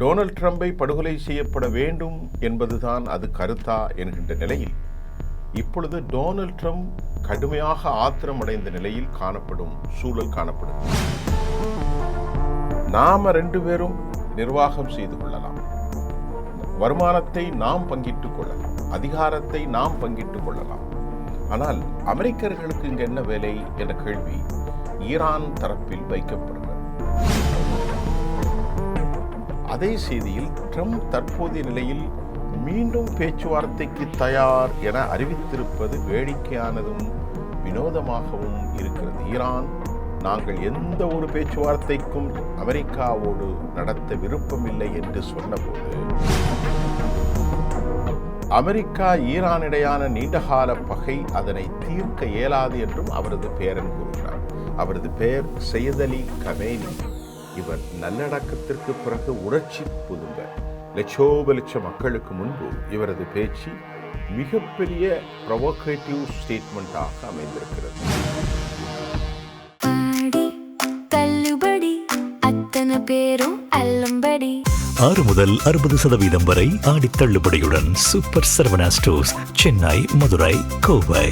Donald ட்ரம்பை படுகொலை செய்யப்பட வேண்டும் என்பதுதான் அது கருத்தா என்கின்ற நிலையில் இப்பொழுது டொனால்ட் ட்ரம்ப் கடுமையாக ஆத்திரமடைந்த நிலையில் காணப்படும் சூழல் காணப்படும். நாம 2 பேரும் நிர்வாகம் செய்து கொள்ளலாம், வருமானத்தை நாம் பங்கிட்டுக் கொள்ளலாம், அதிகாரத்தை நாம் பங்கிட்டுக் கொள்ளலாம். ஆனால் அமெரிக்கர்களுக்கு இங்கு என்ன வேலை என்ற கேள்வி ஈரான் தரப்பில் வைக்கப்படுகிறது. அதே செய்தியில் ட்ரம்ப் தற்போதைய நிலையில் மீண்டும் பேச்சுவார்த்தைக்கு தயார் என அறிவித்திருப்பது வேடிக்கையானதும் வினோதமாகவும் இருக்கிறது. ஈரான் நாங்கள் எந்த ஒரு பேச்சுவார்த்தைக்கும் அமெரிக்காவோடு நடத்த விருப்பமில்லை என்று சொன்னபோது அமெரிக்கா ஈரானிடையான நீண்டகால பகை அதனை தீர்க்க இயலாது என்றும் அவரது பேரன் கூறுகிறார். அவரது பெயர் சையத் அலி கமேனி. இவர் நல்லடக்கத்திற்கு பிறகு உணர்ச்சி புதுங்க லட்சோப மக்களுக்கு முன்பு இவரது பேச்சு மிகப்பெரிய ப்ரொவோகேட்டிவ் ஸ்டேட்மெண்டாக அமைந்திருக்கிறது. 6 முதல் 60% வரை ஆடி தள்ளுபடியுடன் சூப்பர் சரவணா ஸ்டோர்ஸ், சென்னை, மதுரை, கோவை.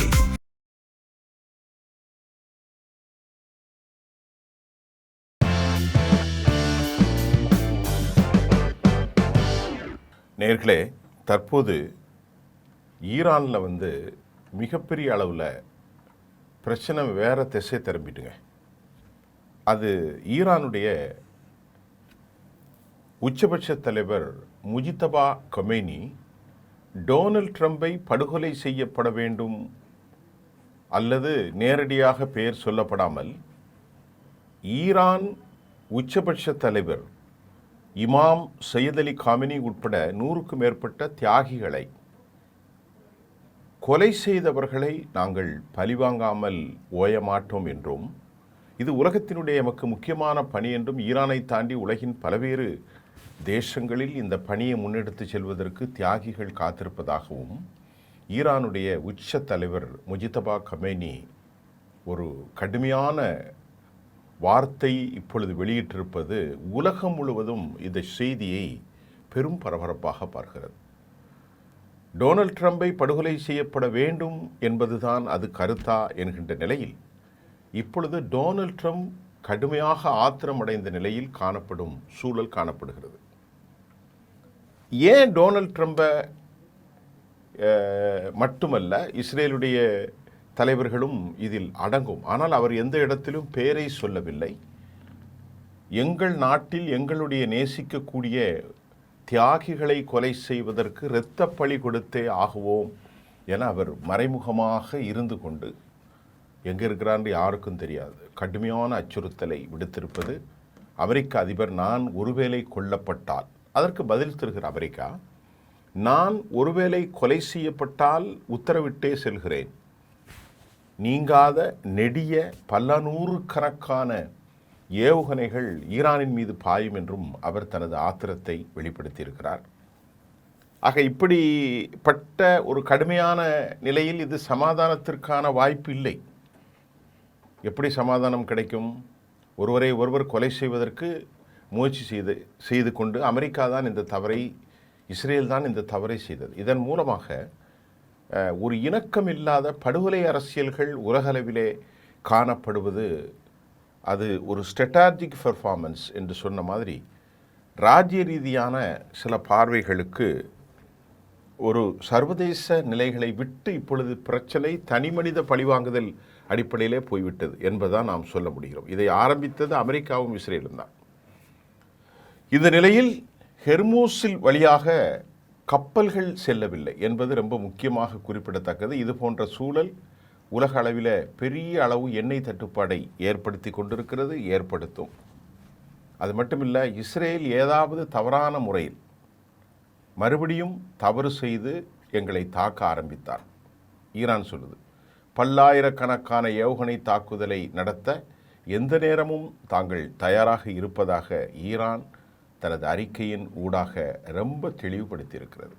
நேர்களே, தற்போது ஈரானில் மிகப்பெரிய அளவில் பிரச்சனை வேற திசை திரும்பிட்டுங்க. அது ஈரானுடைய உச்சபட்ச தலைவர் முஜித்தபா கமேனி டொனால்ட் ட்ரம்பை படுகொலை செய்யப்பட வேண்டும் அல்லது நேரடியாக பெயர் சொல்லப்படாமல் ஈரான் உச்சபட்ச தலைவர் இமாம் சையத் அலி காமினி உட்பட 100க்கும் மேற்பட்ட தியாகிகளை, கொலை செய்தவர்களை நாங்கள் பழிவாங்காமல் ஓயமாட்டோம் என்றும், இது உலகத்தினுடைய எமக்கு முக்கியமான பணி என்றும், ஈரானை தாண்டி உலகின் பல்வேறு தேசங்களில் இந்த பணியை முன்னெடுத்து செல்வதற்கு தியாகிகள் காத்திருப்பதாகவும் ஈரானுடைய உச்ச தலைவர் முஜித்தபா கமேனி ஒரு கடுமையான வார்த்தை இப்பொழுது வெளியிட்டிருப்பது உலகம் முழுவதும் இந்த செய்தியை பெரும் பரபரப்பாக பார்க்கிறது. டொனால்ட் ட்ரம்பை படுகொலை செய்யப்பட வேண்டும் என்பதுதான் அது கருத்தா என்கின்ற நிலையில் இப்பொழுது டொனால்ட் ட்ரம்ப் கடுமையாக ஆத்திரமடைந்த நிலையில் காணப்படும் சூழல் காணப்படுகிறது. ஏன் டொனால்ட் ட்ரம்பை மட்டுமல்ல, இஸ்ரேலுடைய தலைவர்களும் இதில் அடங்கும். ஆனால் அவர் எந்த இடத்திலும் பெயரை சொல்லவில்லை. எங்கள் நாட்டில் எங்களுடைய நேசிக்கக்கூடிய தியாகிகளை கொலை செய்வதற்கு இரத்த பழி கொடுத்தே ஆகுவோம் என அவர் மறைமுகமாக இருந்து கொண்டு எங்கே இருக்கிறான்னு யாருக்கும் தெரியாது கடுமையான அச்சுறுத்தலை விடுத்திருப்பது அமெரிக்க அதிபர். நான் ஒருவேளை கொல்லப்பட்டால், அதற்கு பதில் தருகிற அமெரிக்கா, நான் ஒருவேளை கொலை செய்யப்பட்டால் உத்தரவிட்டே செல்கிறேன், நீங்காத நெடிய பல நூறுக்கணக்கான ஏவுகணைகள் ஈரானின் மீது பாயும் என்றும் அவர் தனது ஆத்திரத்தை வெளிப்படுத்தியிருக்கிறார். ஆக இப்படிப்பட்ட ஒரு கடுமையான நிலையில் இது சமாதானத்திற்கான வாய்ப்பு இல்லை. எப்படி சமாதானம் கிடைக்கும்? ஒருவரை ஒருவர் கொலை செய்வதற்கு முயற்சி செய்து கொண்டு அமெரிக்கா தான் இந்த தவறை, இஸ்ரேல் தான் இந்த தவறை செய்தது. இதன் மூலமாக ஒரு இணக்கமில்லாத படுகொலை அரசியல்கள் உலகளவிலே காணப்படுவது, அது ஒரு ஸ்ட்ராட்டஜிக் பெர்ஃபார்மன்ஸ் என்று சொன்ன மாதிரி ராஜ்ய ரீதியான சில பார்வைகளுக்கு ஒரு சர்வதேச நிலைகளை விட்டு இப்பொழுது பிரச்சனை தனிமனித பழிவாங்குதல் அடிப்படையிலே போய்விட்டது என்பதுதான் நாம் சொல்ல முடிகிறோம். இதை ஆரம்பித்தது அமெரிக்காவும் இஸ்ரேலும் தான். இந்த நிலையில் ஹெர்மூஸில் வழியாக கப்பல்கள் செல்லவில்லை என்பது ரொம்ப முக்கியமாக குறிப்பிடத்தக்கது. இது போன்ற சூழல் உலக அளவில் பெரிய அளவு எண்ணெய் தட்டுப்பாடை ஏற்படுத்தி கொண்டிருக்கிறது, ஏற்படுத்தும். அது மட்டுமில்லை, இஸ்ரேல் ஏதாவது தவறான முறையில் மறுபடியும் தவறு செய்து எங்களை தாக்க ஆரம்பித்தார். ஈரான் சொல்லுது, பல்லாயிரக்கணக்கான ஏவுகணை தாக்குதலை நடத்த எந்த நேரமும் தாங்கள் தயாராக இருப்பதாக ஈரான் தனது அறிக்கையின் ஊடாக ரொம்ப தெளிவுபடுத்தியிருக்கிறது.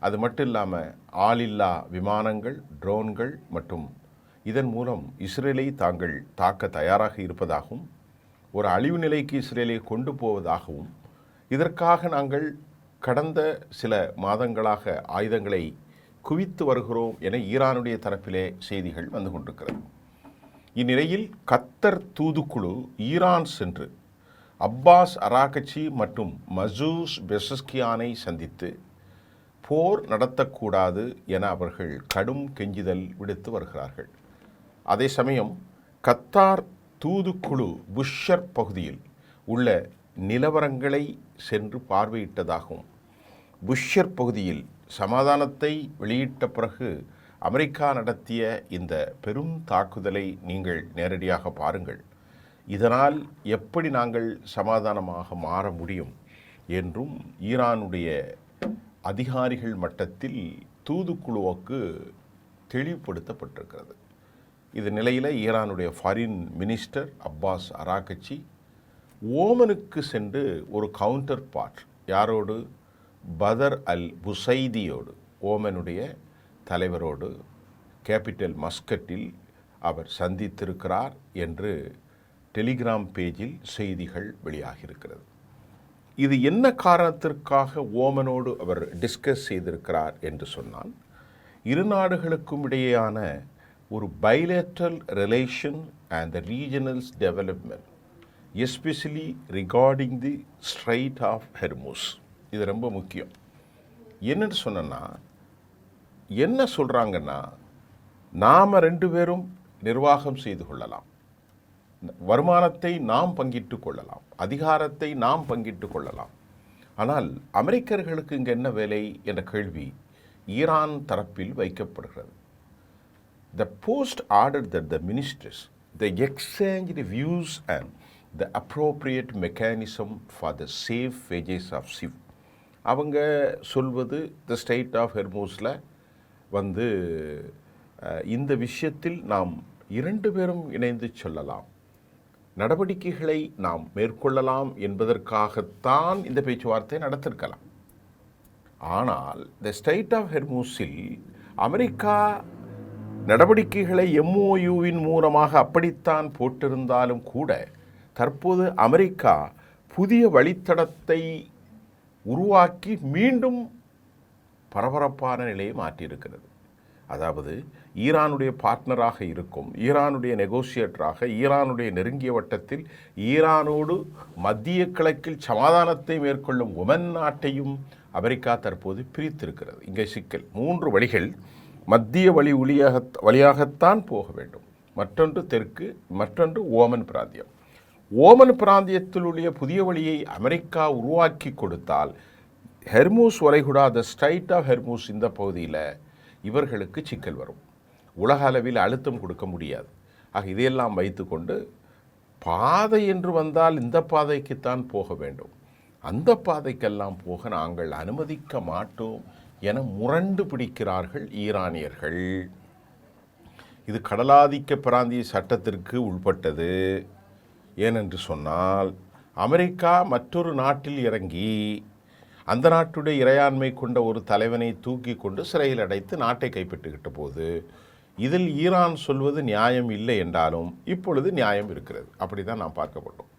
அது மட்டும் இல்லாமல் ஆளில்லா விமானங்கள், ட்ரோன்கள் மற்றும் இதன் மூலம் இஸ்ரேலை தாங்கள் தாக்க தயாராக இருப்பதாகவும், ஒரு அழிவு நிலைக்கு இஸ்ரேலை கொண்டு போவதாகவும் இதற்காக நாங்கள் கடந்த சில மாதங்களாக ஆயுதங்களை குவித்து வருகிறோம் என ஈரானுடைய தரப்பிலே செய்திகள் வந்து கொண்டிருக்கிறது. இந்நிலையில் கத்தர் தூதுக்குழு ஈரான் சென்று அப்பாஸ் அராகச்சி மற்றும் மசூஸ் பெசஸ்கியானை சந்தித்து போர் நடத்தக்கூடாது என அவர்கள் கடும் கெஞ்சுதல் விடுத்து வருகிறார்கள். அதே சமயம் கத்தார் தூதுக்குழு புஷ்ஷர் பகுதியில் உள்ள நிலவரங்களை சென்று பார்வையிட்டதாகவும் புஷ்ஷர் பகுதியில் சமாதானத்தை வெளியிட்ட பிறகு அமெரிக்கா நடத்திய இந்த பெரும் தாக்குதலை நீங்கள் நேரடியாக பாருங்கள், இதனால் எப்படி நாங்கள் சமாதானமாக மாற முடியும் என்றும் ஈரானுடைய அதிகாரிகள் மட்டத்தில் தூதுக்குழுவுக்கு தெளிவுபடுத்தப்பட்டிருக்கிறது. இது நிலையில் ஈரானுடைய ஃபாரின் மினிஸ்டர் அப்பாஸ் அராகச்சி ஓமனுக்கு சென்று ஒரு கவுண்டர் பார்ட் யாரோடு, பதர் அல் புசைதியோடு, ஓமனுடைய தலைவரோடு கேபிட்டல் மஸ்கட்டில் அவர் சந்தித்திருக்கிறார் என்று டெலிகிராம் பேஜில் செய்திகள் வெளியாகியிருக்கிறது. இது என்ன காரணத்திற்காக ஓமனோடு அவர் டிஸ்கஸ் செய்திருக்கிறார் என்று சொன்னால், இரு நாடுகளுக்கும் இடையேயான ஒரு bilateral relation and the regionals development, especially regarding the strait of Hormuz. இது ரொம்ப முக்கியம். என்னன்னு சொன்னா, என்ன சொல்கிறாங்கன்னா, நாம் 2 பேரும் நிர்வாகம் செய்து கொள்ளலாம், வருமானத்தை நாம் பங்கிட்டு கொள்ளலாம், அதிகாரத்தை நாம் பங்கிட்டு கொள்ளலாம். ஆனால் அமெரிக்கர்களுக்கு இங்கே என்ன வேலை என்ற கேள்வி ஈரான் தரப்பில் வைக்கப்படுகிறது. The post ordered that the ministers they exchange the views and the appropriate mechanism for the safe wages of ship. அவங்க சொல்வது த ஸ்டேட் ஆஃப் ஹெர்மூஸில் வந்து இந்த விஷயத்தில் நாம் 2 பேரும் இணைந்து சொல்லலாம், நடவடிக்கைகளை நாம் மேற்கொள்ளலாம் என்பதற்காகத்தான் இந்த பேச்சுவார்த்தை நடத்திருக்கலாம். ஆனால் த ஸ்டேட் ஆஃப் ஹெர்மூஸில் அமெரிக்கா நடவடிக்கைகளை MOUவின் மூலமாக அப்படித்தான் போட்டிருந்தாலும் கூட தற்போது அமெரிக்கா புதிய வழித்தடத்தை உருவாக்கி மீண்டும் பரபரப்பான நிலையை மாற்றியிருக்கிறது. அதாவது ஈரானுடைய பார்ட்னராக இருக்கும், ஈரானுடைய நெகோசியேட்டராக, ஈரானுடைய நெருங்கிய வட்டத்தில் ஈரானோடு மத்திய கிழக்கில் சமாதானத்தை மேற்கொள்ளும் ஒமன் நாட்டையும் அமெரிக்கா தற்போது பிரித்திருக்கிறது. இங்கே சிக்கல் 3 வழிகள் மத்திய வழியாகத்தான் போக வேண்டும். மற்றொன்று தெற்கு, மற்றொன்று ஓமன் பிராந்தியம். ஓமன் பிராந்தியத்தில் உள்ள புதிய வழியை அமெரிக்கா உருவாக்கி கொடுத்தால் ஹெர்மூஸ் வளைகுடா, த ஸ்ட்ரைட் ஆஃப் ஹெர்மூஸ், இந்த பகுதியில் இவர்களுக்கு சிக்கல் வரும். உலக அளவில் அழுத்தம் கொடுக்க முடியாது. ஆக இதையெல்லாம் வைத்துக்கொண்டு பாதை என்று வந்தால் இந்த பாதைக்குத்தான் போக வேண்டும், அந்த பாதைக்கெல்லாம் போக நாங்கள் அனுமதிக்க மாட்டோம் என முரண்டு பிடிக்கிறார்கள் ஈரானியர்கள். இது கடலாதிக்க பிராந்திய சட்டத்திற்கு உட்பட்டது. ஏனென்று சொன்னால் அமெரிக்கா மற்றொரு நாட்டில் இறங்கி அந்த நாட்டுடைய இறையாண்மை கொண்ட ஒரு தலைவனை தூக்கி கொண்டு சிறையில் அடைத்து நாட்டை கைப்பற்றுகிட்ட போது இதில் ஈரான் சொல்வது நியாயம் இல்லை என்றாலும் இப்பொழுது நியாயம் இருக்கிறது. அப்படி தான் நாம் பார்க்கப்பட்டோம்.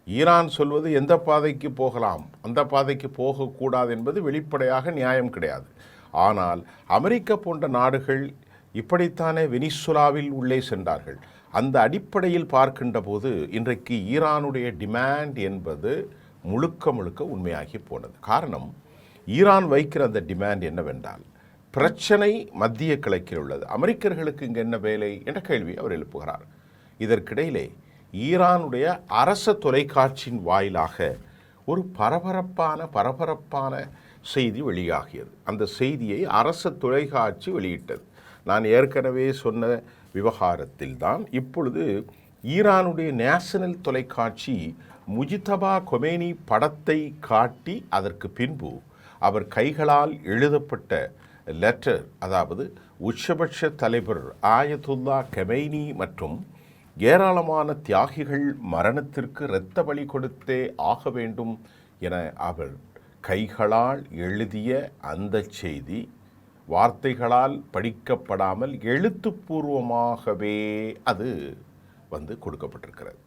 ஈரான் சொல்வது எந்த பாதைக்கு போகலாம், அந்த பாதைக்கு போகக்கூடாது என்பது வெளிப்படையாக நியாயம் கிடையாது. ஆனால் அமெரிக்கா போன்ற நாடுகள் இப்படித்தானே வெனிசுலாவில் உள்ளே சென்றார்கள். அந்த அடிப்படையில் பார்க்கின்ற போது இன்றைக்கு ஈரானுடைய டிமாண்ட் என்பது முழுக்க முழுக்க உண்மையாகி போனது. காரணம், ஈரான் வைக்கிற அந்த டிமாண்ட் என்னவென்றால், பிரச்சனை மத்திய கிழக்கில் உள்ளது, அமெரிக்கர்களுக்கு இங்கே என்ன வேலை என்ற கேள்வி அவர் எழுப்புகிறார். இதற்கிடையிலே ஈரானுடைய அரச தொலைக்காட்சியின் வாயிலாக ஒரு பரபரப்பான செய்தி வெளியாகியது. அந்த செய்தியை அரச தொலைக்காட்சி வெளியிட்டது. நான் ஏற்கனவே சொன்ன விவகாரத்தில் தான் இப்பொழுது ஈரானுடைய நேஷனல் தொலைக்காட்சி முஜிதபா கொமேனி படத்தை காட்டி அதற்கு பின்பு அவர் கைகளால் எழுதப்பட்ட லெட்டர், அதாவது உச்சபட்ச தலைவர் ஆயத்துல்லா கமெய்னி மற்றும் ஏராளமான தியாகிகள் மரணத்திற்கு இரத்த பலி கொடுத்தே ஆக வேண்டும் என அவர் கைகளால் எழுதிய அந்த செய்தி வார்த்தைகளால் படிக்கப்படாமல் எழுத்துப்பூர்வமாகவே அது கொடுக்கப்பட்டிருக்கிறது.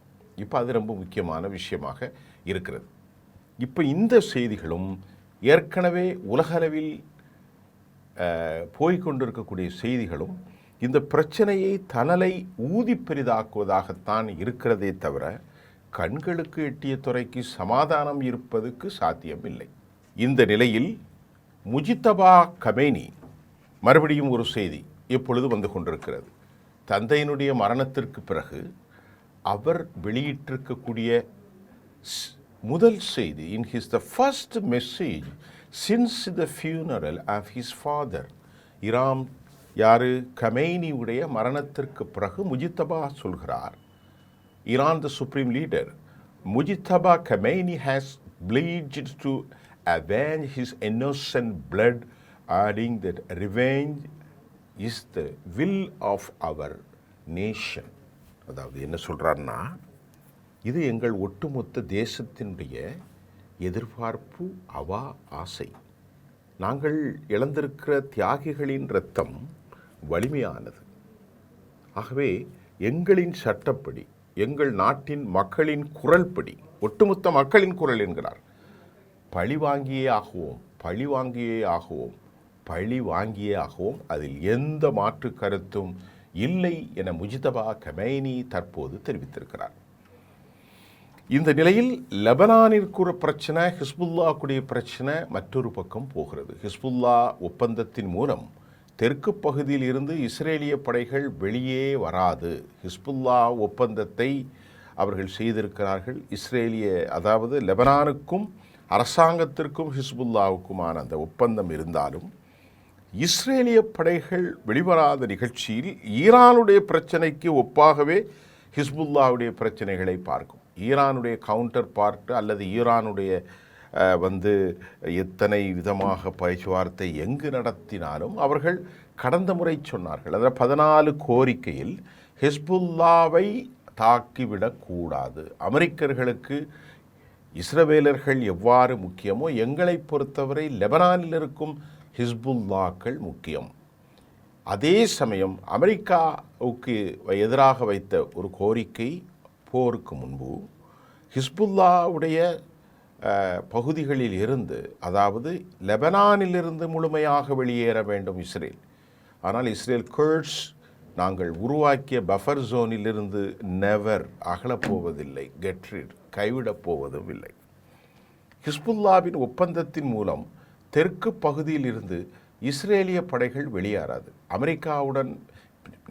இப்போ அது ரொம்ப முக்கியமான விஷயமாக இருக்கிறது. இப்போ இந்த செய்திகளும் ஏற்கனவே உலகளவில் போய்கொண்டிருக்கக்கூடிய செய்திகளும் இந்த பிரச்சனையை தணலை ஊதி பெரிதாக்குவதாகத்தான் இருக்கிறதே தவிர கண்களுக்கு எட்டிய துறைக்கு சமாதானம் இருப்பதற்கு சாத்தியமில்லை. இந்த நிலையில் முஜித்தபா கமேனி மறுபடியும் ஒரு செய்தி இப்பொழுது வந்து கொண்டிருக்கிறது. தந்தையினுடைய மரணத்திற்கு பிறகு அவர் வெளியிட்டிருக்கக்கூடிய முதல் செய்தி, in his the first message since the funeral of his father, Ram யாரு கமேனியுடைய மரணத்திற்கு பிறகு முஜித்தபா சொல்கிறார், Iran the supreme leader Mujtaba Khamenei has pledged to avenge his innocent blood, adding that revenge is the will of our nation. அதாவது என்ன சொல்றாருன்னா, இது எங்கள் ஒட்டுமொத்த தேசத்தினுடைய எதிர்பார்ப்பு, அவா, ஆசை. நாங்கள் இழந்திருக்கிற தியாகிகளின் இரத்தம் வலிமையானது. ஆகவே எங்களின் சட்டப்படி, எங்கள் நாட்டின் மக்களின் குரல்படி, ஒட்டுமொத்த மக்களின் குரல் என்கிறார், பழி வாங்கியே ஆகுவோம், பழி வாங்கியே ஆகுவோம், பழி வாங்கியே ஆகுவோம், அதில் எந்த மாற்று கருத்தும் இல்லை என முஜித்தபா கமேனி தற்போது தெரிவித்திருக்கிறார். இந்த நிலையில் லெபனானிற்கு ஒரு பிரச்சனை, ஹிஸ்புல்லாவுடைய பிரச்சனை மற்றொரு பக்கம் போகிறது. ஹிஸ்புல்லா ஒப்பந்தத்தின் மூலம் தெற்கு பகுதியில் இருந்து இஸ்ரேலிய படைகள் வெளியே வராது. ஹிஸ்புல்லா ஒப்பந்தத்தை அவர்கள் செய்திருக்கிறார்கள். இஸ்ரேலிய, அதாவது லெபனானுக்கும் அரசாங்கத்திற்கும் ஹிஸ்புல்லாவுக்குமான அந்த ஒப்பந்தம் இருந்தாலும் இஸ்ரேலிய படைகள் வெளிவராத நிகழ்ச்சியில் ஈரானுடைய பிரச்சனைக்கு ஒப்பாகவே ஹிஸ்புல்லாவுடைய பிரச்சனைகளை பார்க்கும். ஈரானுடைய கவுண்டர் பார்ட் அல்லது ஈரானுடைய எத்தனை விதமாக பேச்சுவார்த்தை எங்கு நடத்தினாலும் அவர்கள் கடந்த முறை சொன்னார்கள், அதாவது 14 கோரிக்கையில் ஹிஸ்புல்லாவை தாக்கிவிடக்கூடாது. அமெரிக்கர்களுக்கு இஸ்ரவேலர்கள் எவ்வாறு முக்கியமோ எங்களை பொறுத்தவரை லெபனானில் இருக்கும் ஹிஸ்புல்லாக்கள் முக்கியம். அதே சமயம் அமெரிக்காவுக்கு எதிராக வைத்த ஒரு கோரிக்கை, போருக்கு முன்பு ஹிஸ்புல்லாவுடைய பகுதிகளில் இருந்து, அதாவது லெபனானிலிருந்து முழுமையாக வெளியேற வேண்டும் இஸ்ரேல். ஆனால் இஸ்ரேல் குர்ட்ஸ் நாங்கள் உருவாக்கிய பஃபர் ஜோனிலிருந்து நெவர் அகலப்போவதில்லை, கெட்ரிட் கைவிடப் போவதும் இல்லை. ஹிஸ்புல்லாவின் ஒப்பந்தத்தின் மூலம் தெற்கு பகுதியில் இருந்து இஸ்ரேலிய படைகள் வெளியேறாது. அமெரிக்காவுடன்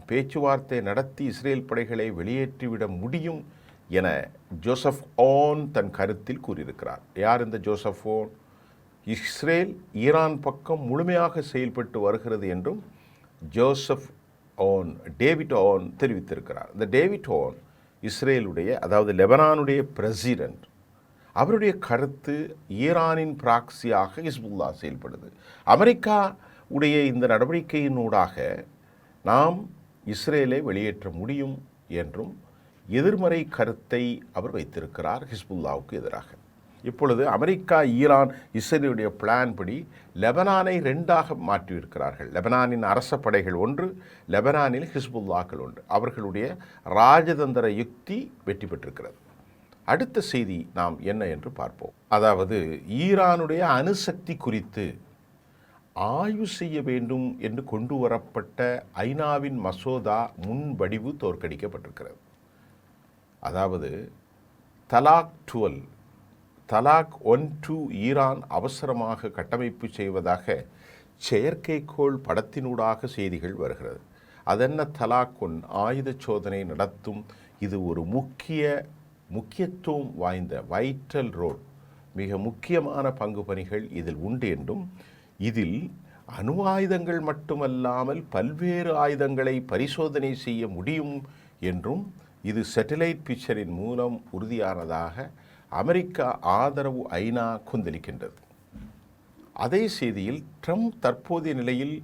பேச்சுவார்த்தை நடத்தி இஸ்ரேல் படைகளை வெளியேற்றிவிட முடியும் என ஜோசப் ஓன் தன் கருத்தில் கூறியிருக்கிறார். யார் இந்த ஜோசப் ஓன்? இஸ்ரேல் ஈரான் பக்கம் முழுமையாக செயல்பட்டு வருகிறது என்றும் ஜோசப் ஓன், டேவிட் ஓன் தெரிவித்திருக்கிறார். இந்த டேவிட் ஓன் இஸ்ரேலுடைய, அதாவது லெபனானுடைய பிரசிடென்ட். அவருடைய கருத்து, ஈரானின் பிராக்சியாக ஹிஸ்புல்லா செயல்படுது. அமெரிக்கா உடைய இந்த நடவடிக்கையினூடாக நாம் இஸ்ரேலை வெளியேற்ற முடியும் என்றும் எதிர்மறை கருத்தை அவர் வைத்திருக்கிறார் ஹிஸ்புல்லாவுக்கு எதிராக. இப்பொழுது அமெரிக்கா, ஈரான், இஸ்ரேலுடைய பிளான் படி லெபனானை 2ஆக மாற்றியிருக்கிறார்கள். லெபனானின் அரச படைகள் ஒன்று, லெபனானில் ஹிஸ்புல்லாக்கள் ஒன்று. அவர்களுடைய ராஜதந்திர யுக்தி வெற்றி பெற்றிருக்கிறது. அடுத்த செய்தி நாம் என்ன என்று பார்ப்போம். அதாவது ஈரானுடைய அணுசக்தி குறித்து ஆய்வு செய்ய வேண்டும் என்று கொண்டு வரப்பட்ட ஐநாவின் மசோதா முன்வடிவு தோற்கடிக்கப்பட்டிருக்கிறது. அதாவது தலாக் 12, தலாக் 1-2 ஈரான் அவசரமாக கட்டமைப்பு செய்வதாக செயற்கைக்கோள் படத்தினூடாக செய்திகள் வருகிறது. அதென்ன தலாக் 1 ஆயுத சோதனை நடத்தும், இது ஒரு முக்கியத்துவம் வாய்ந்த வைட்டல் ரோல், மிக முக்கியமான பங்கு பணிகள் இதில் உண்டு என்றும், இதில் அணு ஆயுதங்கள் மட்டுமல்லாமல் பல்வேறு ஆயுதங்களை பரிசோதனை செய்ய முடியும் என்றும், இது சேட்டலைட் பிக்சரின் மூலம் உறுதியானதாக அமெரிக்கா ஆதரவு ஐநா கொந்தளிக்கின்றது. அதே செய்தியில் ட்ரம்ப் தற்போதைய நிலையில்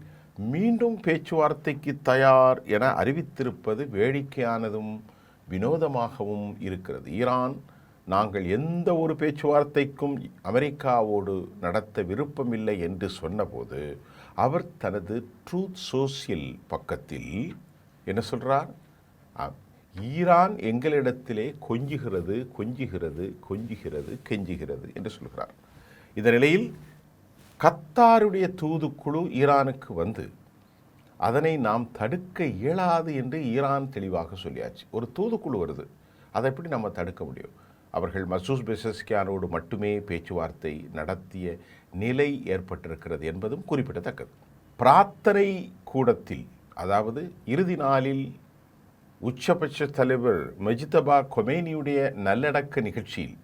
மீண்டும் பேச்சுவார்த்தைக்கு தயார் என அறிவித்திருப்பது வேடிக்கையானதும் வினோதமாகவும் இருக்கிறது. ஈரான் நாங்கள் எந்த ஒரு பேச்சுவார்த்தைக்கும் அமெரிக்காவோடு நடத்த விருப்பமில்லை என்று சொன்னபோது அவர் தனது ட்ரூத் சோசியல் பக்கத்தில் என்ன சொல்கிறார்? ஈரான் எங்களிடத்திலே கொஞ்சுகிறது கெஞ்சுகிறது என்று சொல்கிறார். இந்த நிலையில் கத்தாருடைய தூதுக்குழு ஈரானுக்கு வந்து அதனை நாம் தடுக்க இயலாது என்று ஈரான் தெளிவாக சொல்லியாச்சு. ஒரு தூதுக்குழு வருது, அதை எப்படி நம்ம தடுக்க முடியும்? அவர்கள் மசூத் பெசஸ்கியானோடு மட்டுமே பேச்சுவார்த்தை நடத்திய நிலை ஏற்பட்டிருக்கிறது என்பதும் குறிப்பிடத்தக்கது. பிரார்த்தனை கூடத்தில், அதாவது இறுதி நாளில் உச்சபட்ச தலைவர் மஜ்தபா கொமேனியுடைய நல்லடக்க நிகழ்ச்சியில்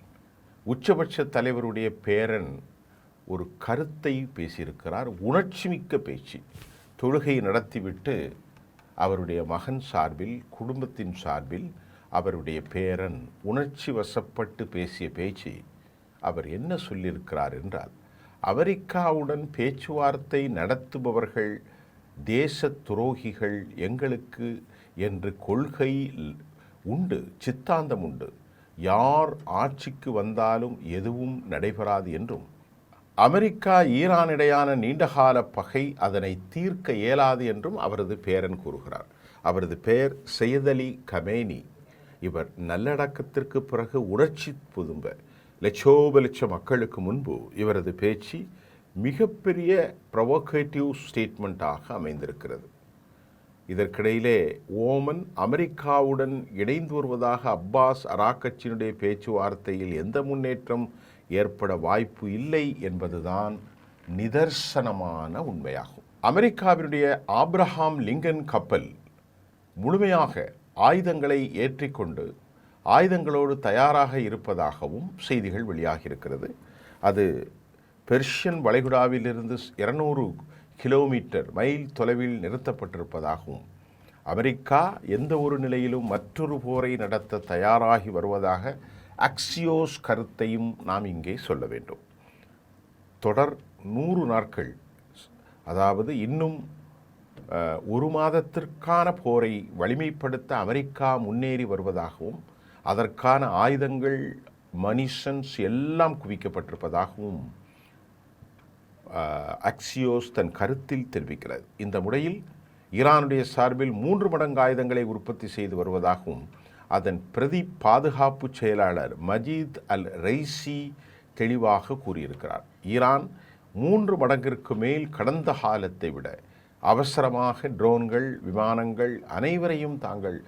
உச்சபட்ச தலைவருடைய பேரன் ஒரு கருத்தை பேசியிருக்கிறார். உணர்ச்சிமிக்க பேச்சு. தொழுகை நடத்திவிட்டு அவருடைய மகன் சார்பில், குடும்பத்தின் சார்பில் அவருடைய பேரன் உணர்ச்சி வசப்பட்டு பேசிய பேச்சு. அவர் என்ன சொல்லியிருக்கிறார் என்றால், அமெரிக்காவுடன் பேச்சுவார்த்தை நடத்துபவர்கள் தேச துரோகிகள், எங்களுக்கு என்று கொள்கை உண்டு, சித்தாந்தம் உண்டு. யார் ஆட்சிக்கு வந்தாலும் எதுவும் நடைபெறாது என்றும், அமெரிக்கா ஈரானிடையான நீண்டகால பகை அதனை தீர்க்க இயலாது என்றும் அவரது பேரன் கூறுகிறார். அவரது பெயர் சையத் அலி கமேனி. இவர் நல்லடக்கத்திற்கு பிறகு உணர்ச்சி புதும்ப லட்சோப மக்களுக்கு முன்பு இவரது பேச்சு மிகப்பெரிய ப்ரொவோகேட்டிவ் ஸ்டேட்மெண்ட்டாக அமைந்திருக்கிறது. இதற்கிடையிலே ஓமன் அமெரிக்காவுடன் இணைந்து வருவதாக அப்பாஸ் அராக்கட்சியினுடைய பேச்சுவார்த்தையில் எந்த முன்னேற்றம் ஏற்பட வாய்ப்பு இல்லை என்பதுதான் நிதர்சனமான உண்மையாகும். அமெரிக்காவினுடைய ஆப்ரஹாம் லிங்கன் கப்பல் முழுமையாக ஆயுதங்களை ஏற்றிக்கொண்டு ஆயுதங்களோடு தயாராக இருப்பதாகவும் செய்திகள் வெளியாகியிருக்கிறது. அது பெர்ஷியன் வளைகுடாவிலிருந்து 200 கிலோமீட்டர் மைல் தொலைவில் நிறுத்தப்பட்டிருப்பதாகவும், அமெரிக்கா எந்த ஒரு நிலையிலும் மற்றொரு போரை நடத்த தயாராகி வருவதாக அக்சியோஸ் கருத்தையும் நாம் இங்கே சொல்ல வேண்டும். தொடர் 100 நாட்கள், அதாவது இன்னும் 1 மாதத்திற்கான போரை வலிமைப்படுத்த அமெரிக்கா முன்னேறி வருவதாகவும், அதற்கான ஆயுதங்கள், மனிஷன்ஸ் எல்லாம் குவிக்கப்பட்டிருப்பதாகவும் அக்சியோஸ் தன் கருத்தில் தெரிவிக்கிறது. இந்த முறையில் ஈரானுடைய சார்பில் 3 மடங்கு ஆயுதங்களை உற்பத்தி செய்து வருவதாகவும் அதன் பிரதி பாதுகாப்பு செயலாளர் மஜீத் அல் ரைசி தெளிவாக கூறியிருக்கிறார். ஈரான் 3 மடங்கிற்கு மேல் கடந்த காலத்தை விட அவசரமாக ட்ரோன்கள், விமானங்கள் அனைவரையும் தாங்கள்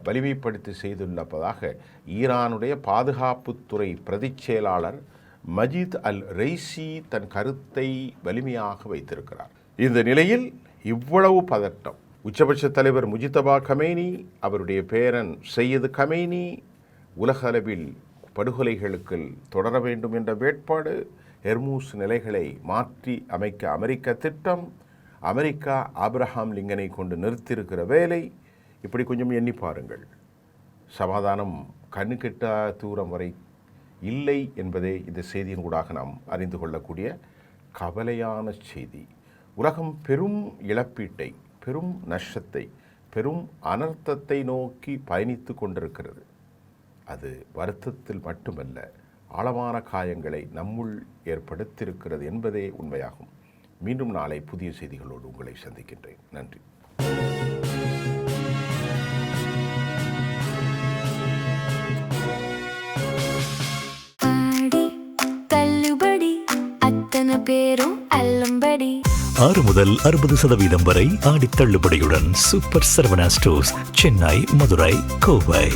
வலிமைப்படுத்தி செய்துள்ளதாக ஈரானுடைய பாதுகாப்புத்துறை பிரதி செயலாளர் மஜீத் அல் ரைசி தன் கருத்தை வலிமையாக வைத்திருக்கிறார். இந்த நிலையில் இவ்வளவு பதட்டம், உச்சபட்ச தலைவர் முஜ்தபா கமேனி, அவருடைய பேரன் சையத் கமேனி உலக அளவில் படுகொலைகளுக்கு தொடர வேண்டும் என்ற வேட்பாடு, ஹெர்மூஸ் நிலைகளை மாற்றி அமைக்க அமெரிக்க திட்டம், அமெரிக்கா ஆப்ரஹாம் லிங்கனை கொண்டு நிறுத்தியிருக்கிற வேலை, இப்படி கொஞ்சம் எண்ணி பாருங்கள். சமாதானம் கண்ணுக்கெட்டா தூரம் வரை இல்லை என்பதே இந்த செய்தியின் ஊடாக நாம் அறிந்து கொள்ளக்கூடிய கவலையான செய்தி. உலகம் பெரும் இழப்பீட்டை, பெரும் நஷ்டத்தை, பெரும் அனர்த்தத்தை நோக்கி பயணித்து கொண்டிருக்கிறது. அது வருத்தத்தில் மட்டுமல்ல, ஆழமான காயங்களை நம்முள் ஏற்படுத்தியிருக்கிறது என்பதே உண்மையாகும். மீண்டும் நாளை புதிய செய்திகளோடு உங்களை சந்திக்கின்றேன். நன்றி. பேரும் அல்லம்படி 6 முதல் 60% வரை ஆடி தள்ளுபடியுடன் சூப்பர் சரவணா ஸ்டோர்ஸ், சென்னை, மதுரை, கோவை.